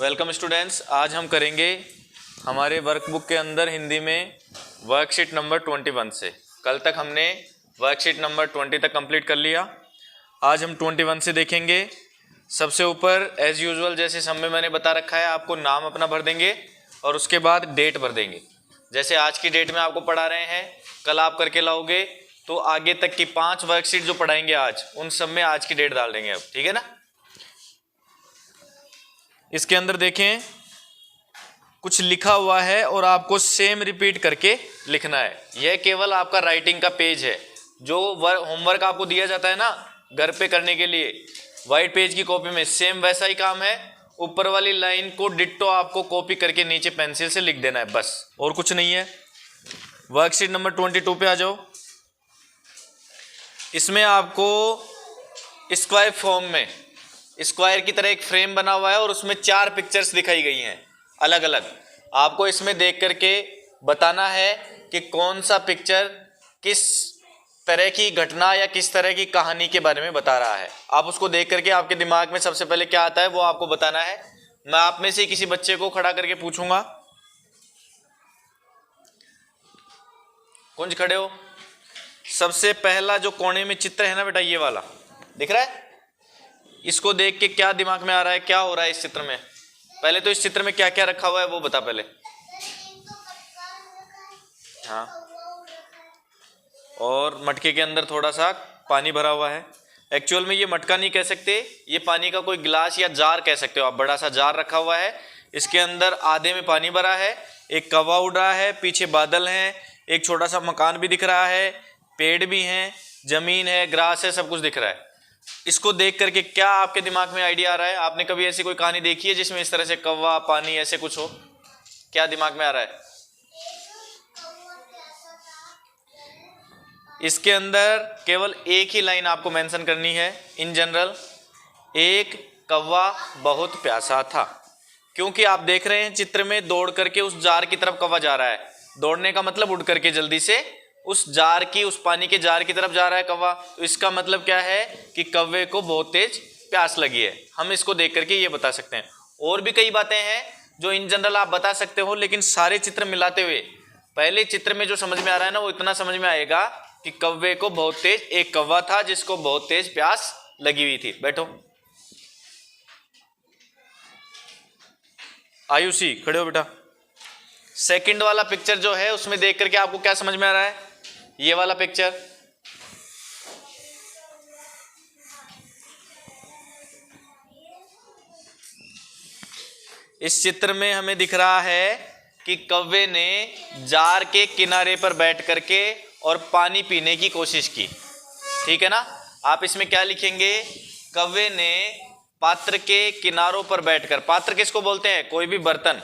Welcome students. आज हम करेंगे हमारे वर्कबुक के अंदर हिंदी में वर्कशीट नंबर 21 से। कल तक हमने वर्कशीट नंबर 20 तक कंप्लीट कर लिया। आज हम 21 से देखेंगे। सबसे ऊपर एज यूजुअल जैसे सब में मैंने बता रखा है, आपको नाम अपना भर देंगे और उसके बाद डेट भर देंगे। जैसे आज की डेट में आपको पढ़ा रहे हैं, कल आप करके लाओगे तो आगे तक की 5 वर्कशीट जो पढ़ाएंगे आज, उन सब में आज की डेट डाल देंगे अब, ठीक है ना। इसके अंदर देखें कुछ लिखा हुआ है और आपको सेम रिपीट करके लिखना है। यह केवल आपका राइटिंग का पेज है। जो होमवर्क आपको दिया जाता है ना घर पे करने के लिए, वाइट पेज की कॉपी में सेम वैसा ही काम है। ऊपर वाली लाइन को डिट्टो आपको कॉपी करके नीचे पेंसिल से लिख देना है, बस, और कुछ नहीं है। वर्कशीट नंबर 22 पे आ जाओ। इसमें आपको स्क्वायर फॉर्म में स्क्वायर की तरह एक फ्रेम बना हुआ है और उसमें 4 पिक्चर्स दिखाई गई हैं अलग अलग। आपको इसमें देख करके बताना है कि कौन सा पिक्चर किस तरह की घटना या किस तरह की कहानी के बारे में बता रहा है। आप उसको देख करके आपके दिमाग में सबसे पहले क्या आता है वो आपको बताना है। मैं आप में से किसी बच्चे को खड़ा करके पूछूंगा, कौन खड़े हो। सबसे पहला जो कोने में चित्र है ना बेटा, ये वाला दिख रहा है। इसको देख के क्या दिमाग में आ रहा है, क्या हो रहा है इस चित्र में। पहले तो इस चित्र में क्या क्या रखा हुआ है वो बता पहले। हाँ, और मटके के अंदर थोड़ा सा पानी भरा हुआ है। एक्चुअल में ये मटका नहीं कह सकते, ये पानी का कोई गिलास या जार कह सकते हो आप। बड़ा सा जार रखा हुआ है, इसके अंदर आधे में पानी भरा है। एक कौवा उड़ रहा है, पीछे बादल हैं, एक छोटा सा मकान भी दिख रहा है, पेड़ भी हैं, जमीन है, ग्रास है, सब कुछ दिख रहा है। इसको देख करके क्या आपके दिमाग में आइडिया आ रहा है। आपने कभी ऐसी कोई कहानी देखी है जिसमें इस तरह से कौवा, पानी, ऐसे कुछ हो? क्या दिमाग में आ रहा है? इसके अंदर केवल एक ही लाइन आपको मेंशन करनी है इन जनरल, एक कौवा बहुत प्यासा था। क्योंकि आप देख रहे हैं चित्र में दौड़ करके उस जार की तरफ कौवा जा रहा है। दौड़ने का मतलब उड़ करके जल्दी से उस जार की, उस पानी के जार की तरफ जा रहा है कौवा। तो इसका मतलब क्या है कि कौवे को बहुत तेज प्यास लगी है। हम इसको देख करके ये बता सकते हैं। और भी कई बातें हैं जो इन जनरल आप बता सकते हो, लेकिन सारे चित्र मिलाते हुए पहले चित्र में जो समझ में आ रहा है ना, वो इतना समझ में आएगा कि कौवे को बहुत तेज, एक कौवा था जिसको बहुत तेज प्यास लगी हुई थी। बैठो, आयुषी खड़े हो बेटा। सेकंड वाला पिक्चर जो है उसमें देख करके आपको क्या समझ में आ रहा है? ये वाला पिक्चर, इस चित्र में हमें दिख रहा है कि कौवे ने जार के किनारे पर बैठ करके और पानी पीने की कोशिश की, ठीक है ना। आप इसमें क्या लिखेंगे? कौवे ने पात्र के किनारों पर बैठकर, पात्र किसको बोलते हैं? कोई भी बर्तन।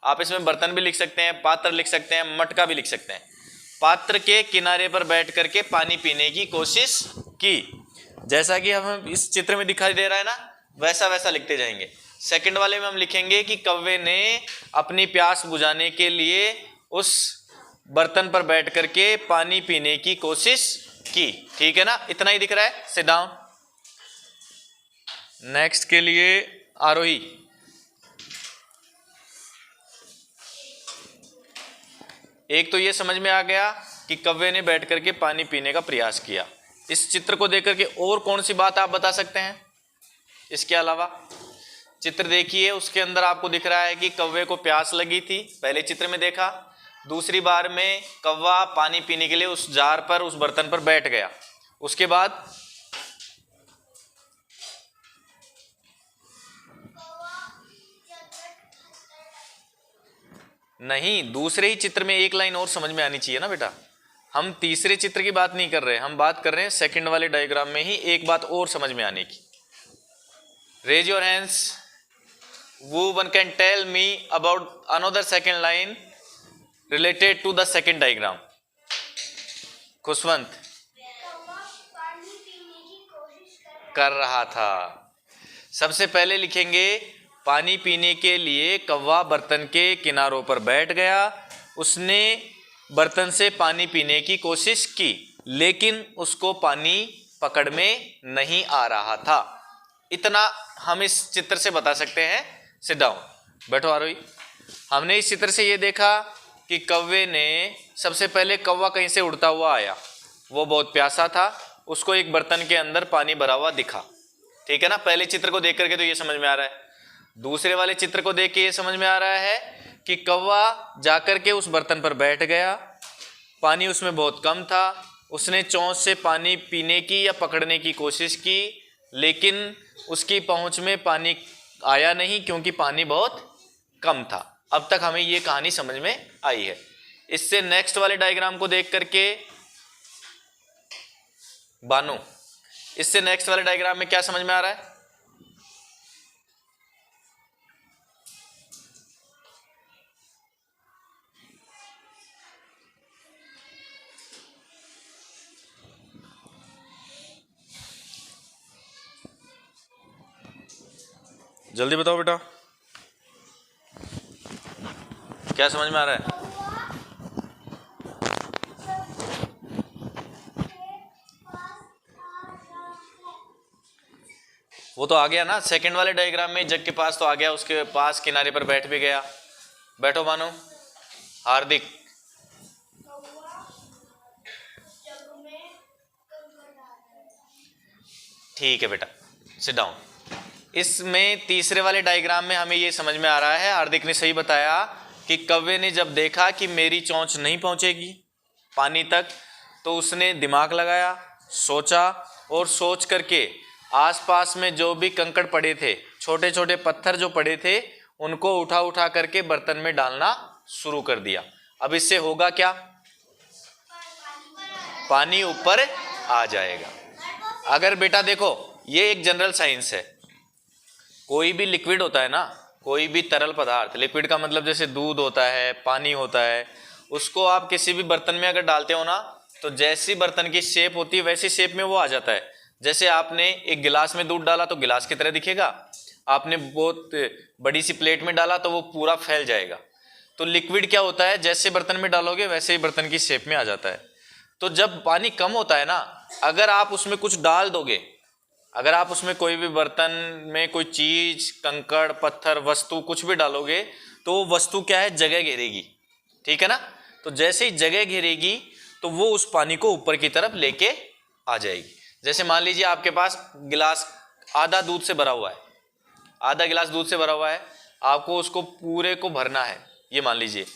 आप इसमें बर्तन भी लिख सकते हैं, पात्र लिख सकते हैं, मटका भी लिख सकते हैं। पात्र के किनारे पर बैठ करके पानी पीने की कोशिश की। जैसा कि हम इस चित्र में दिखाई दे रहा है ना, वैसा वैसा लिखते जाएंगे। सेकंड वाले में हम लिखेंगे कि कौवे ने अपनी प्यास बुझाने के लिए उस बर्तन पर बैठ करके पानी पीने की कोशिश की, ठीक है ना। इतना ही दिख रहा है। Sit down. नेक्स्ट के लिए आरोही। एक तो ये समझ में आ गया कि कौवे ने बैठ करके पानी पीने का प्रयास किया। इस चित्र को देख करके और कौन सी बात आप बता सकते हैं इसके अलावा? चित्र देखिए, उसके अंदर आपको दिख रहा है कि कौवे को प्यास लगी थी, पहले चित्र में देखा। दूसरी बार में कौवा पानी पीने के लिए उस जार पर, उस बर्तन पर बैठ गया। उसके बाद नहीं, दूसरे ही चित्र में एक लाइन और समझ में आनी चाहिए ना बेटा। हम तीसरे चित्र की बात नहीं कर रहे, हम बात कर रहे हैं सेकंड वाले डायग्राम में ही एक बात और समझ में आने की। Raise your hands, who one can tell me about another second line related to the second diagram? Khushwant पानी पीने की कोशिश कर रहा था। सबसे पहले लिखेंगे पानी पीने के लिए कौवा बर्तन के किनारों पर बैठ गया। उसने बर्तन से पानी पीने की कोशिश की, लेकिन उसको पानी पकड़ में नहीं आ रहा था। इतना हम इस चित्र से बता सकते हैं। सिट डाउन, बैठो आरोही। हमने इस चित्र से ये देखा कि कौवे ने सबसे पहले कौवा कहीं से उड़ता हुआ आया, वो बहुत प्यासा था, उसको एक बर्तन के अंदर पानी भरा हुआ दिखा। ठीक है ना, पहले चित्र को देख करके तो ये समझ में आ रहा है। दूसरे वाले चित्र को देख के ये समझ में आ रहा है कि कौवा जाकर के उस बर्तन पर बैठ गया, पानी उसमें बहुत कम था, उसने चोंच से पानी पीने की या पकड़ने की कोशिश की, लेकिन उसकी पहुंच में पानी आया नहीं क्योंकि पानी बहुत कम था। अब तक हमें ये कहानी समझ में आई है। इससे नेक्स्ट वाले डायग्राम को देख करके बानो, इससे नेक्स्ट वाले डायग्राम में क्या समझ में आ रहा है? जल्दी बताओ बेटा, क्या समझ में आ रहा है? वो तो आ गया ना, सेकंड वाले डायग्राम में जग के पास तो आ गया, उसके पास किनारे पर बैठ भी गया। बैठो मानो, हार्दिक। ठीक है बेटा, सिट डाउन। इसमें तीसरे वाले डायग्राम में हमें ये समझ में आ रहा है, हार्दिक ने सही बताया कि कौवे ने जब देखा कि मेरी चोंच नहीं पहुंचेगी पानी तक, तो उसने दिमाग लगाया, सोचा, और सोच करके आसपास में जो भी कंकड़ पड़े थे, छोटे छोटे पत्थर जो पड़े थे, उनको उठा उठा करके बर्तन में डालना शुरू कर दिया। अब इससे होगा क्या? पानी ऊपर आ जाएगा। अगर बेटा देखो, ये एक जनरल साइंस है, कोई भी लिक्विड होता है ना, कोई भी तरल पदार्थ, लिक्विड का मतलब जैसे दूध होता है, पानी होता है, उसको आप किसी भी बर्तन में अगर डालते हो ना, तो जैसी बर्तन की शेप होती है वैसी शेप में वो आ जाता है। जैसे आपने एक गिलास में दूध डाला तो गिलास की तरह दिखेगा, आपने बहुत बड़ी सी प्लेट में डाला तो वो पूरा फैल जाएगा। तो लिक्विड क्या होता है, जैसे बर्तन में डालोगे वैसे ही बर्तन की शेप में आ जाता है। तो जब पानी कम होता है ना, अगर आप उसमें कुछ डाल दोगे, अगर आप उसमें कोई भी बर्तन में कोई चीज, कंकड़, पत्थर, वस्तु कुछ भी डालोगे, तो वो वस्तु क्या है, जगह घेरेगी। ठीक है ना, तो जैसे ही जगह घेरेगी तो वो उस पानी को ऊपर की तरफ लेके आ जाएगी। जैसे मान लीजिए आपके पास गिलास आधा दूध से भरा हुआ है, आधा गिलास दूध से भरा हुआ है, आपको उसको पूरे को भरना है, ये मान लीजिए।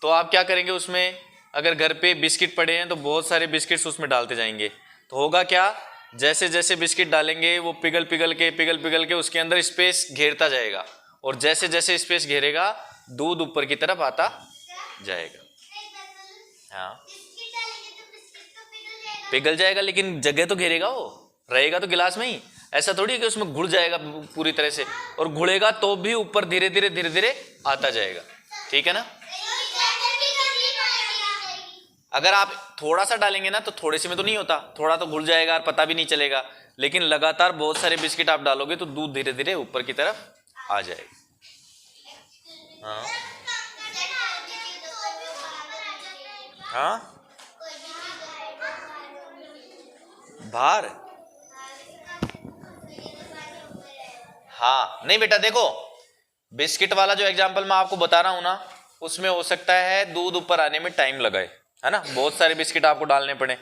तो आप क्या करेंगे, उसमें अगर घर पे बिस्किट पड़े हैं तो बहुत सारे बिस्किट्स उसमें डालते जाएंगे, तो होगा क्या, जैसे जैसे बिस्किट डालेंगे वो पिघल पिघल के उसके अंदर स्पेस घेरता जाएगा, और जैसे जैसे स्पेस घेरेगा दूध ऊपर की तरफ आता जाएगा। हाँ, पिघल जाएगा, लेकिन जगह तो घेरेगा, वो रहेगा तो गिलास में ही। ऐसा थोड़ी है कि उसमें घुल जाएगा पूरी तरह से, और घुलेगा तो भी ऊपर धीरे धीरे आता जाएगा। ठीक है ना, अगर आप थोड़ा सा डालेंगे ना तो थोड़े से में तो नहीं होता, थोड़ा तो घुल जाएगा और पता भी नहीं चलेगा, लेकिन लगातार बहुत सारे बिस्किट आप डालोगे तो दूध धीरे धीरे ऊपर की तरफ आ जाएगा। हाँ हाँ, बाहर, हाँ नहीं बेटा देखो, बिस्किट वाला जो एग्जांपल मैं आपको बता रहा हूं ना, उसमें हो सकता है दूध ऊपर आने में टाइम लगाए, है ना, बहुत सारे बिस्किट आपको डालने पड़े,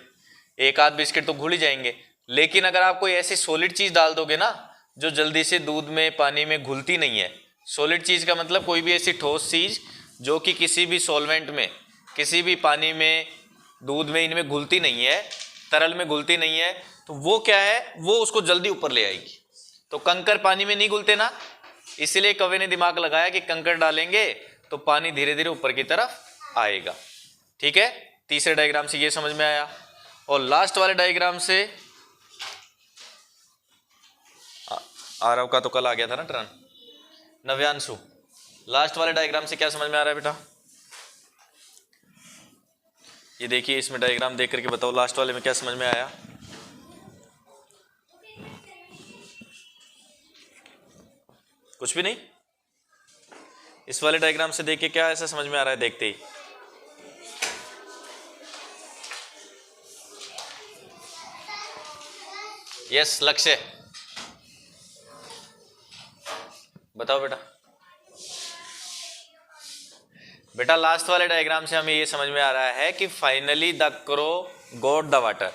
एक आध बिस्किट तो घुल ही जाएंगे। लेकिन अगर आप कोई ऐसी सॉलिड चीज डाल दोगे ना जो जल्दी से दूध में, पानी में घुलती नहीं है, सॉलिड चीज का मतलब कोई भी ऐसी ठोस चीज जो कि किसी भी सॉल्वेंट में, किसी भी पानी में, दूध में, इनमें घुलती नहीं है, तरल में घुलती नहीं है, तो वो क्या है, वो उसको जल्दी ऊपर ले आएगी। तो कंकर पानी में नहीं घुलते ना, इसलिए कवि ने दिमाग लगाया कि कंकर डालेंगे तो पानी धीरे धीरे ऊपर की तरफ आएगा। ठीक है, तीसरे डायग्राम से ये समझ में आया। और लास्ट वाले डायग्राम से, आरव का तो कल आ गया था ना टर्न, नव्यांशु, लास्ट वाले डायग्राम से क्या समझ में आ रहा है बेटा? ये देखिए, इसमें डायग्राम देख करके बताओ लास्ट वाले में क्या समझ में आया। कुछ भी नहीं, इस वाले डायग्राम से देख के क्या ऐसा समझ में आ रहा है देखते ही? यस, लक्ष्य बताओ बेटा। बेटा लास्ट वाले डायग्राम से हमें ये समझ में आ रहा है कि finally the crow got the water.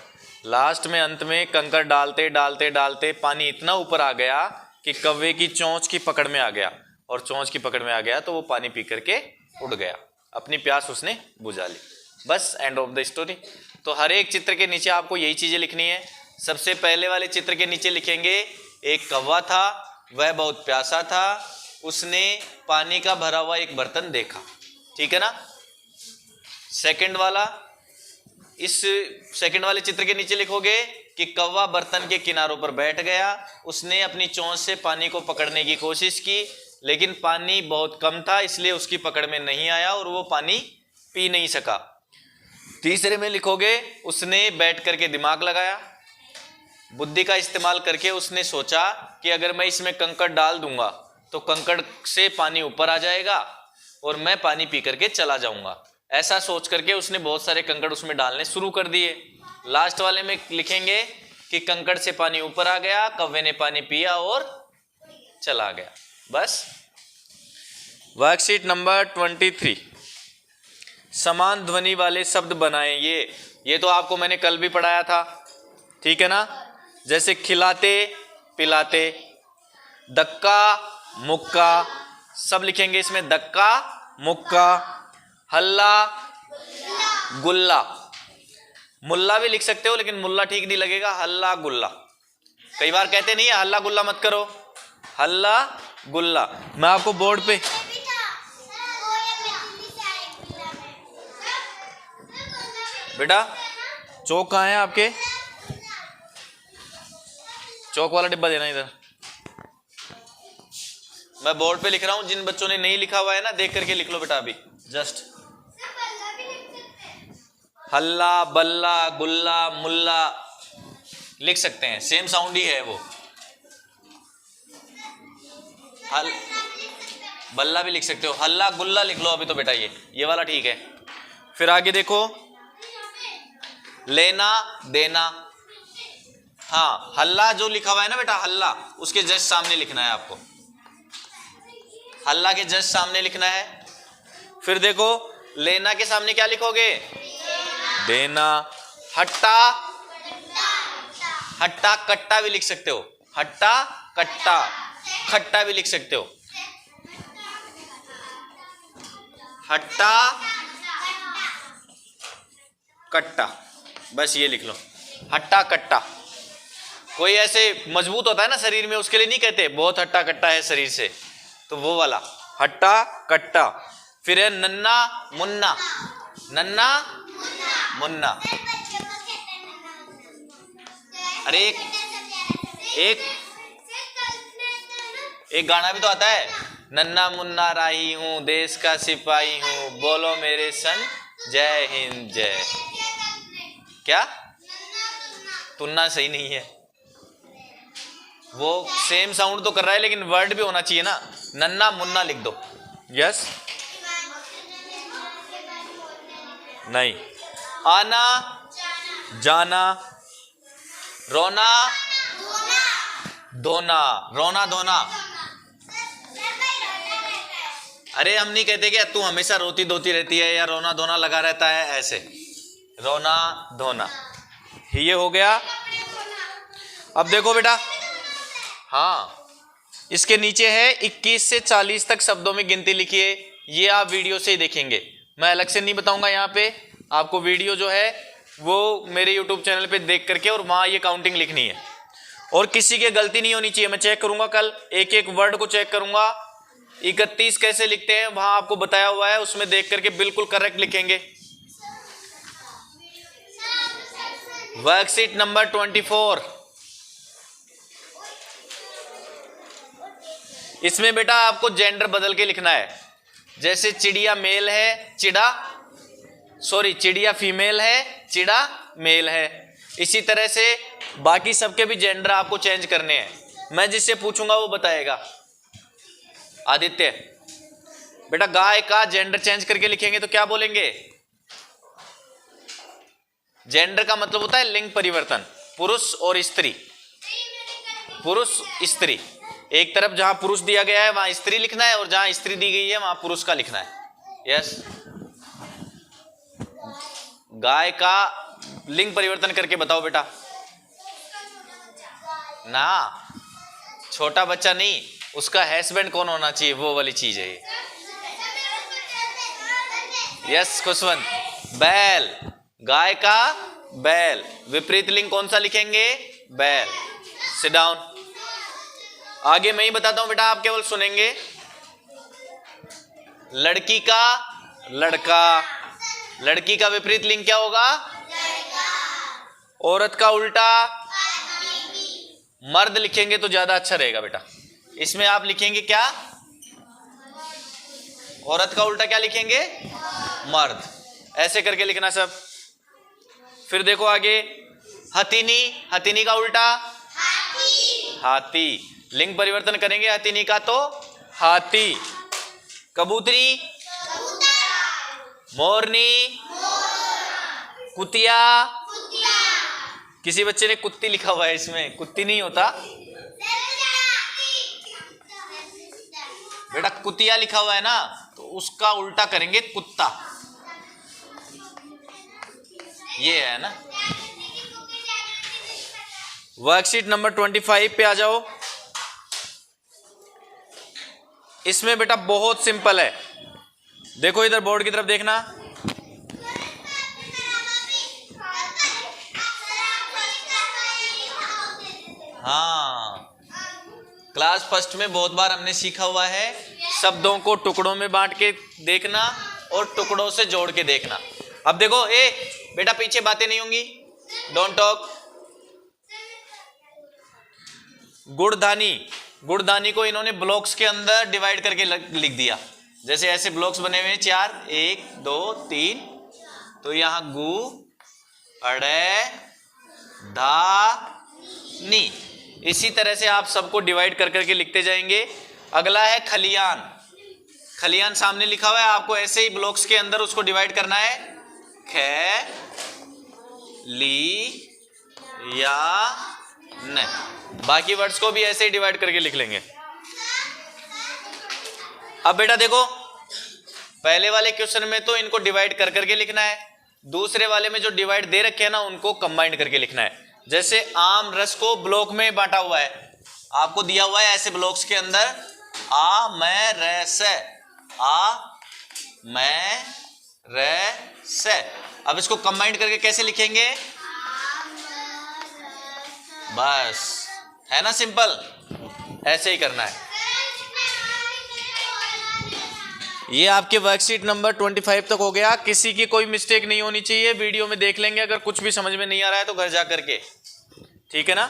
Last में अंत में कंकड़ डालते डालते डालते पानी इतना ऊपर आ गया कि कौवे की चोंच की पकड़ में आ गया, और चोंच की पकड़ में आ गया तो वो पानी पी करके उड़ गया, अपनी प्यास उसने बुझा ली। बस एंड ऑफ द स्टोरी। तो हर एक चित्र के नीचे आपको यही चीजें लिखनी है। सबसे पहले वाले चित्र के नीचे लिखेंगे एक कौवा था, वह बहुत प्यासा था, उसने पानी का भरा हुआ एक बर्तन देखा, ठीक है ना। सेकंड वाला, इस सेकंड वाले चित्र के नीचे लिखोगे कि कौवा बर्तन के किनारों पर बैठ गया, उसने अपनी चोंच से पानी को पकड़ने की कोशिश की, लेकिन पानी बहुत कम था इसलिए उसकी पकड़ में नहीं आया और वो पानी पी नहीं सका। तीसरे में लिखोगे उसने बैठ करके दिमाग लगाया, बुद्धि का इस्तेमाल करके उसने सोचा कि अगर मैं इसमें कंकड़ डाल दूंगा तो कंकड़ से पानी ऊपर आ जाएगा और मैं पानी पी करके चला जाऊंगा। ऐसा सोच करके उसने बहुत सारे कंकड़ उसमें डालने शुरू कर दिए। लास्ट वाले में लिखेंगे कि कंकड़ से पानी ऊपर आ गया, कौवे ने पानी पिया और चला गया। बस। वर्कशीट नंबर 23, समान ध्वनि वाले शब्द बनाएं। ये तो आपको मैंने कल भी पढ़ाया था, ठीक है ना। जैसे खिलाते पिलाते, दक्का मुक्का, सब लिखेंगे इसमें, दक्का मुक्का, हल्ला गुल्ला। मुल्ला भी लिख सकते हो लेकिन मुल्ला ठीक नहीं लगेगा, हल्ला गुल्ला। कई बार कहते नहीं है हल्ला गुल्ला मत करो, हल्ला गुल्ला। मैं आपको बोर्ड पे बेटा चौक कहाँ है आपके, चौक वाला डिब्बा देना इधर। मैं बोर्ड पे लिख रहा हूं, जिन बच्चों ने नहीं लिखा हुआ है ना देख करके लिख लो बेटा अभी जस्ट। हल्ला बल्ला गुल्ला मुल्ला लिख सकते हैं, सेम साउंड ही है वो। बल्ला भी लिख सकते हो, हल्ला गुल्ला लिख लो अभी तो बेटा, ये वाला ठीक है। फिर आगे देखो, लेना देना। हाँ, हल्ला जो लिखा हुआ है ना बेटा, हल्ला उसके जस्ट सामने लिखना है आपको, हल्ला के जस्ट सामने लिखना है। फिर देखो लेना के सामने क्या लिखोगे, देना। हट्टा, हट्टा कट्टा भी लिख सकते हो, हट्टा कट्टा, खट्टा भी लिख सकते हो, हट्टा कट्टा। बस ये लिख लो, हट्टा कट्टा। कोई ऐसे मजबूत होता है ना शरीर में, उसके लिए नहीं कहते बहुत हट्टा कट्टा है शरीर से, तो वो वाला हट्टा कट्टा। फिर है नन्ना मुन्ना, नन्ना मुन्ना। अरे एक गाना भी तो आता है, नन्ना मुन्ना राही हूं, देश का सिपाही हूं, बोलो मेरे सन जय हिंद जय। क्या तुन्ना सही नहीं है, वो सेम साउंड तो कर रहा है लेकिन वर्ड भी होना चाहिए ना, नन्ना मुन्ना लिख दो। यस नहीं, आना जाना, रोना धोना, रोना धोना। अरे हम नहीं कहते कि तू हमेशा रोती धोती रहती है या रोना धोना लगा रहता है, ऐसे रोना धोना। ये हो गया। अब देखो बेटा, हाँ इसके नीचे है 21 से 40 तक शब्दों में गिनती लिखिए। ये आप वीडियो से ही देखेंगे, मैं अलग से नहीं बताऊंगा। यहाँ पे आपको वीडियो जो है वो मेरे YouTube चैनल पे देख करके और वहाँ ये काउंटिंग लिखनी है, और किसी की गलती नहीं होनी चाहिए। मैं चेक करूंगा कल, एक एक वर्ड को चेक करूंगा। 31 कैसे लिखते हैं वहां आपको बताया हुआ है, उसमें देख करके बिल्कुल करेक्ट लिखेंगे। वर्कशीट नंबर 24, इसमें बेटा आपको जेंडर बदल के लिखना है। जैसे चिड़िया मेल है, चिड़िया फीमेल है, चिड़ा मेल है। इसी तरह से बाकी सबके भी जेंडर आपको चेंज करने हैं। मैं जिससे पूछूंगा वो बताएगा। आदित्य बेटा, गाय का जेंडर चेंज करके लिखेंगे तो क्या बोलेंगे? जेंडर का मतलब होता है लिंग परिवर्तन, पुरुष और स्त्री। पुरुष स्त्री, एक तरफ जहां पुरुष दिया गया है वहां स्त्री लिखना है, और जहां स्त्री दी गई है वहां पुरुष का लिखना है। यस, गाय का लिंग परिवर्तन करके बताओ बेटा। ना, छोटा बच्चा नहीं, उसका हस्बैंड कौन होना चाहिए, वो वाली चीज है ये। यस खुशवंत, बैल, गाय का बैल। विपरीत लिंग कौन सा लिखेंगे, बैल। Sit down. आगे मैं ही बताता हूं बेटा, आप केवल सुनेंगे। लड़की का लड़का, लड़की का विपरीत लिंग क्या होगा, औरत का उल्टा मर्द लिखेंगे तो ज्यादा अच्छा रहेगा बेटा। इसमें आप लिखेंगे क्या, औरत का उल्टा क्या लिखेंगे, मर्द। ऐसे करके लिखना सब। फिर देखो आगे, हथिनी, हथिनी का उल्टा हाथी। लिंग परिवर्तन करेंगे हथिनी का तो हाथी। कबूतरी, मोरनी, कुतिया। किसी बच्चे ने कुत्ती लिखा हुआ है, इसमें कुत्ती नहीं होता बेटा, कुतिया लिखा हुआ है ना, तो उसका उल्टा करेंगे कुत्ता। ये है ना। वर्कशीट नंबर 25 पे आ जाओ। इसमें बेटा बहुत सिंपल है, देखो इधर बोर्ड की तरफ देखना। हाँ, क्लास फर्स्ट में बहुत बार हमने सीखा हुआ है, शब्दों को टुकड़ों में बांट के देखना और टुकड़ों से जोड़ के देखना। अब देखो, ए बेटा पीछे बातें नहीं होंगी, डोंट टॉक। गुड़दानी, गुड़दानी को इन्होंने ब्लॉक्स के अंदर डिवाइड करके लिख दिया। जैसे ऐसे ब्लॉक्स बने हुए हैं 4, 1 2 3, तो यहां गु अड़े धा नी। इसी तरह से आप सबको डिवाइड कर करके लिखते जाएंगे। अगला है खलियान। खलियान सामने लिखा हुआ है, आपको ऐसे ही ब्लॉक्स के अंदर उसको डिवाइड करना है। ख ली या न, बाकी वर्ड्स को भी ऐसे ही डिवाइड करके लिख लेंगे। अब बेटा देखो, पहले वाले क्वेश्चन में तो इनको डिवाइड कर करके लिखना है, दूसरे वाले में जो डिवाइड दे रखे हैं ना, उनको कंबाइंड करके लिखना है। जैसे आम रस को ब्लॉक में बांटा हुआ है, आपको दिया हुआ है ऐसे ब्लॉक्स के अंदर, आ मैं रस, आ मैं रस। अब इसको कंबाइंड करके कैसे लिखेंगे, बस, है ना सिंपल, ऐसे ही करना है। ये आपके वर्कशीट नंबर 25 तक हो गया। किसी की कोई मिस्टेक नहीं होनी चाहिए, वीडियो में देख लेंगे, अगर कुछ भी समझ में नहीं आ रहा है तो घर जा करके, ठीक है ना।